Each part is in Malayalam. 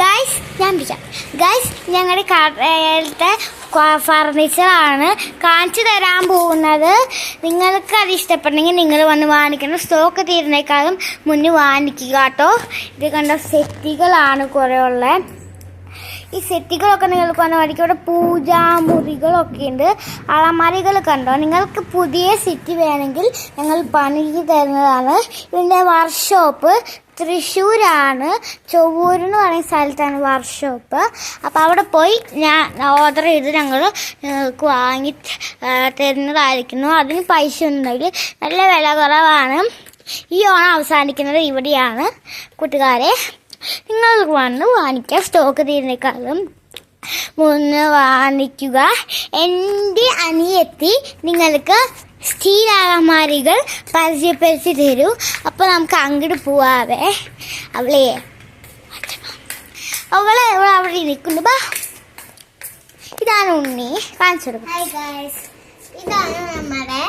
ഗൈസ് ഗൈസ് ഞങ്ങളുടെ കടയിലത്തെ ഫർണിച്ചറാണ് കാണിച്ചു തരാൻ പോകുന്നത്. നിങ്ങൾക്ക് അത് ഇഷ്ടപ്പെട്ടെങ്കിൽ നിങ്ങൾ വന്ന് വാങ്ങിക്കണം. സ്റ്റോക്ക് തീരുന്നേക്കാളും മുന്നേ വാങ്ങിക്കുക കേട്ടോ. ഇത് കണ്ട സെറ്റുകളാണ് കുറേ ഉള്ളത്. ഈ സെറ്റുകളൊക്കെ നിങ്ങൾക്ക് വന്ന് വാങ്ങിക്കും. ഇവിടെ പൂജാമുറികളൊക്കെ ഉണ്ട്. അളമാരികൾ കണ്ടോ. നിങ്ങൾക്ക് പുതിയ സെറ്റ് വേണമെങ്കിൽ ഞങ്ങൾ പണിക്ക് തരുന്നതാണ്. ഇതിൻ്റെ വർക്ക്ഷോപ്പ് തൃശ്ശൂരാണ്. ചൊവ്വൂർ എന്ന് പറയുന്ന സ്ഥലത്താണ് വർക്ക്ഷോപ്പ്. അപ്പോൾ അവിടെ പോയി ഞാൻ ഓർഡർ ചെയ്ത് ഞങ്ങൾ വാങ്ങി തരുന്നതായിരിക്കുന്നു. അതിന് പൈസ ഉണ്ടെങ്കിൽ നല്ല വില കുറവാണ്. ഈ ഓണം അവസാനിക്കുന്നത് ഇവിടെയാണ് കൂട്ടുകാരെ. നിങ്ങൾ വന്ന് വാങ്ങിക്കുക. സ്റ്റോക്ക് തീരുന്നേക്കാളും മുന്നേ വാങ്ങിക്കുക. എൻ്റെ അനിയത്തി നിങ്ങൾക്ക് സ്റ്റീൽ അലമാരികൾ പരിചയപ്പെടുത്തി തരൂ. അപ്പോൾ നമുക്ക് അങ്ങോട്ട് പോവാവേ. അവളെ അവിടെ നിൽക്കുന്നു. ബാ, ഇതാണ് ഉണ്ണി. കാണിച്ചു കൊടുക്കും. ഹായ് ഗൈസ്, ഇതാണ് നമ്മുടെ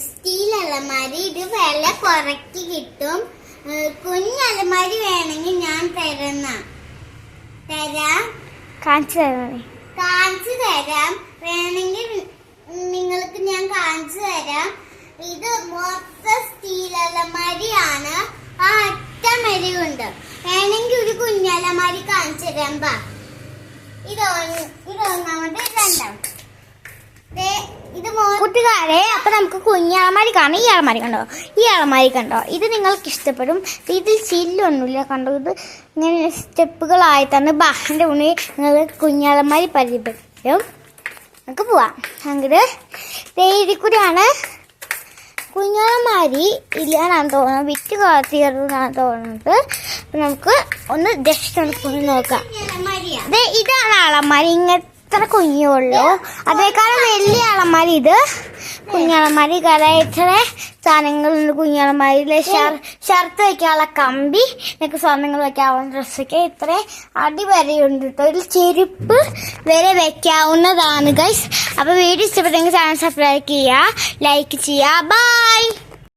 സ്റ്റീൽ അലമാരി. ഇത് വില കുറയ്ക്ക് കിട്ടും. കുഞ്ഞലമാരി വേണമെങ്കിൽ ഞാൻ കാണിച്ചു തരാം. വേണമെങ്കിൽ നിങ്ങൾക്ക് ഞാൻ കാണിച്ചു തരാം. ഇത് മൊത്തം സ്റ്റീൽ അലമാരിയാണ്. ആ അറ്റം വരെയുണ്ട്. വേണമെങ്കിൽ ഒരു കുഞ്ഞലമാരി കാണിച്ചു തരാം. ബാ, ഇതൊന്നാമത്, രണ്ടാമത്. കൂട്ടുകാരെ, അപ്പൊ നമുക്ക് കുഞ്ഞലമാരി കാണാം. ഈ അലമാരി കണ്ടോ. ഇത് നിങ്ങൾക്ക് ഇഷ്ടപ്പെടും. ഇതിൽ ചില്ലൊന്നുമില്ല കണ്ടോ. ഇത് ഇങ്ങനെ സ്റ്റെപ്പുകളായിട്ടാണ്. ബാഹിന്റെ ഉണ്ണി നിങ്ങൾക്ക് കുഞ്ഞലമാരി പരിചയപ്പെടും. നമുക്ക് പോവാം അങ്ങോട്ട്. ഇതിൽ കുഞ്ഞലമാരി ഇല്ലാന്നാണ് തോന്നുന്നത്. വിറ്റ് തീർന്നാണ് തോന്നുന്നത്. അപ്പം നമുക്ക് ഒന്ന് ജസ്റ്റ് ഒന്ന് നോക്കാം. ഇതാണ് അലമാരി. ഇത്ര കുഞ്ഞുള്ളൂ. അതേക്കാളും വലിയ അലമാരി ഇത്. കുഞ്ഞലമാരി ഇത്ര സാധനങ്ങളുണ്ട്. കുഞ്ഞലമാരിയിലെ ഷർട്ട് വയ്ക്കാനുള്ള കമ്പി, നിങ്ങൾക്ക് സ്വർണ്ണങ്ങൾ വയ്ക്കാവുന്ന ഡ്രസ്സൊക്കെ ഇത്ര അടിവരെയുണ്ട് കേട്ടോ. ഇതിൽ ചെരുപ്പ് വരെ വെക്കാവുന്നതാണ് ഗൈസ്. അപ്പോൾ വീഡിയോ ഇഷ്ടപ്പെട്ടെങ്കിൽ ചാനൽ സബ്സ്ക്രൈബ് ചെയ്യുക, ലൈക്ക് ചെയ്യുക. ബൈ.